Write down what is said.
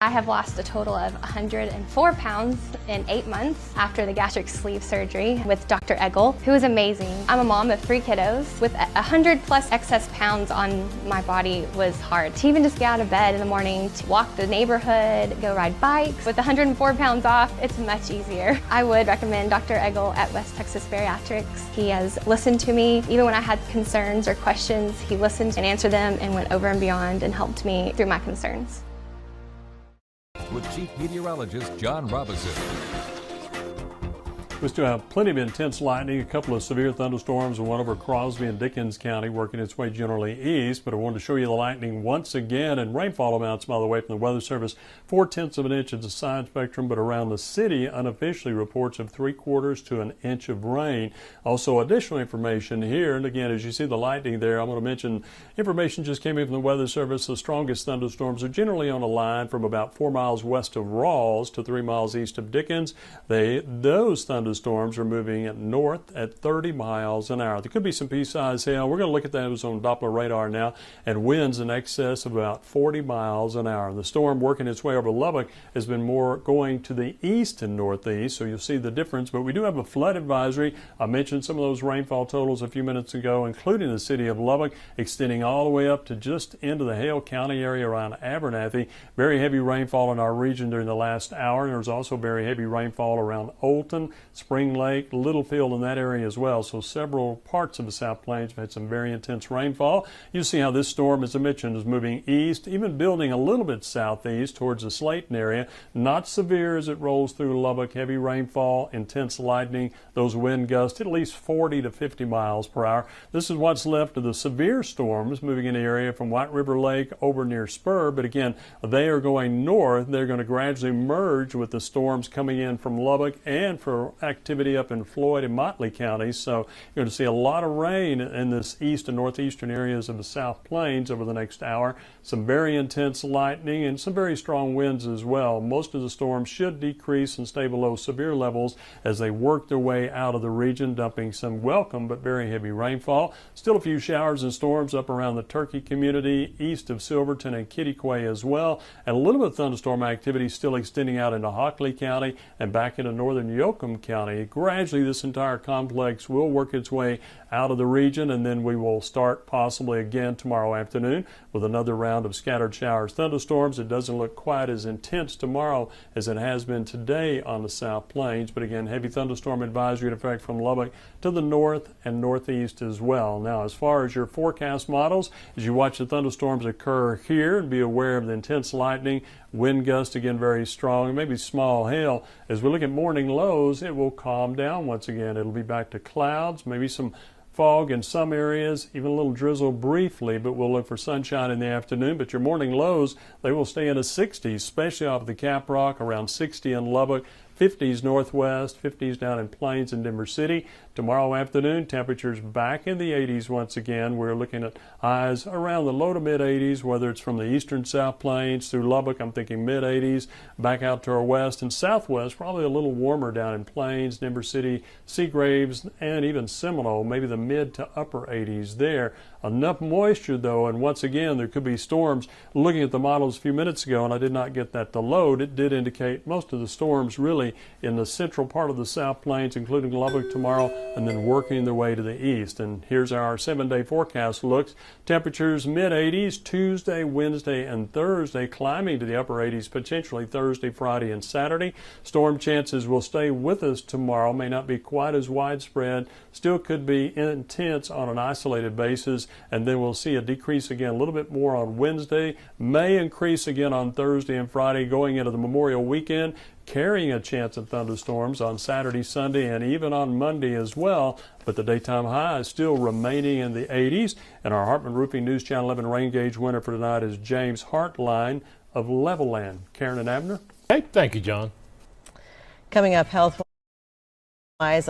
I have lost a total of 104 pounds in 8 months after the gastric sleeve surgery with Dr. Eggle, who is amazing. I'm a mom of 3 kiddos. With 100 plus excess pounds on my body was hard. To even just get out of bed in the morning, to walk the neighborhood, go ride bikes. With 104 pounds off, it's much easier. I would recommend Dr. Eggle at West Texas Bariatrics. He has listened to me. Even when I had concerns or questions, he listened and answered them and went over and beyond and helped me through my concerns. With Chief Meteorologist John Robinson. We still have plenty of intense lightning, a couple of severe thunderstorms, and one over Crosby and Dickens County working its way generally east. But I wanted to show you the lightning once again, and rainfall amounts, by the way, from the Weather Service, 0.4 of an inch is the side spectrum, but around the city, unofficially reports of 3/4 to an inch of rain. Also, additional information here, and again, as you see the lightning there, I'm going to mention information just came in from the Weather Service. The strongest thunderstorms are generally on a line from about 4 miles west of Rawls to 3 miles east of Dickens. Those thunderstorms are moving north at 30 miles an hour. There could be some pea-sized hail. We're going to look at those on Doppler radar now, and winds in excess of about 40 miles an hour. The storm working its way over Lubbock has been more going to the east and northeast, so you'll see the difference. But we do have a flood advisory. I mentioned some of those rainfall totals a few minutes ago, including the city of Lubbock, extending all the way up to just into the Hale County area around Abernathy. Very heavy rainfall in our region during the last hour. There's also very heavy rainfall around Olton, Spring Lake, Littlefield in that area as well. So several parts of the South Plains have had some very intense rainfall. You see how this storm, as I mentioned, is moving east, even building a little bit southeast towards the Slayton area. Not severe as it rolls through Lubbock. Heavy rainfall, intense lightning, those wind gusts at least 40 to 50 miles per hour. This is what's left of the severe storms moving in the area from White River Lake over near Spur. But again, they are going north. They're going to gradually merge with the storms coming in from Lubbock and for activity up in Floyd and Motley counties. So you're going to see a lot of rain in this east and northeastern areas of the South Plains over the next hour. Some very intense lightning and some very strong winds as well. Most of the storms should decrease and stay below severe levels as they work their way out of the region, dumping some welcome but very heavy rainfall. Still a few showers and storms up around the Turkey community, east of Silverton and Kittiquay as well. And a little bit of thunderstorm activity still extending out into Hockley County and back into northern Yoakum County. Gradually, this entire complex will work its way out of the region, and then we will start possibly again tomorrow afternoon with another round of scattered showers, thunderstorms. It doesn't look quite as intense tomorrow as it has been today on the South Plains, but again, heavy thunderstorm advisory in effect from Lubbock to the north and northeast as well. Now, as far as your forecast models, as you watch the thunderstorms occur here, and be aware of the intense lightning, wind gust again very strong, and maybe small hail. As we look at morning lows, it will calm down once again. It'll be back to clouds, maybe some fog in some areas, even a little drizzle briefly, but we'll look for sunshine in the afternoon. But your morning lows, they will stay in the 60s, especially off the Cap Rock, around 60 in Lubbock, 50s northwest, 50s down in Plains and Denver City. Tomorrow afternoon, temperatures back in the 80s once again. We're looking at highs around the low to mid 80s, whether it's from the eastern South Plains through Lubbock, I'm thinking mid 80s, back out to our west and southwest, probably a little warmer down in Plains, Denver City, Seagraves, and even Seminole, maybe the mid to upper 80s there. Enough moisture though, and once again, there could be storms. Looking at the models a few minutes ago, and I did not get that to load, it did indicate most of the storms really in the central part of the South Plains, including Lubbock tomorrow, and then working their way to the east. And here's our 7-day forecast looks. Temperatures mid-80s Tuesday, Wednesday, and Thursday, climbing to the upper 80s potentially Thursday, Friday, and Saturday. Storm chances will stay with us tomorrow, may not be quite as widespread, still could be intense on an isolated basis, and then we'll see a decrease again a little bit more on Wednesday, may increase again on Thursday and Friday going into the Memorial weekend, carrying a chance of thunderstorms on Saturday, Sunday, and even on Monday as well. But the daytime high is still remaining in the 80s. And our Hartman Roofing News Channel 11 rain gauge winner for tonight is James Hartline of Levelland. Karen and Abner. Hey, thank you, John. Coming up, health-wise,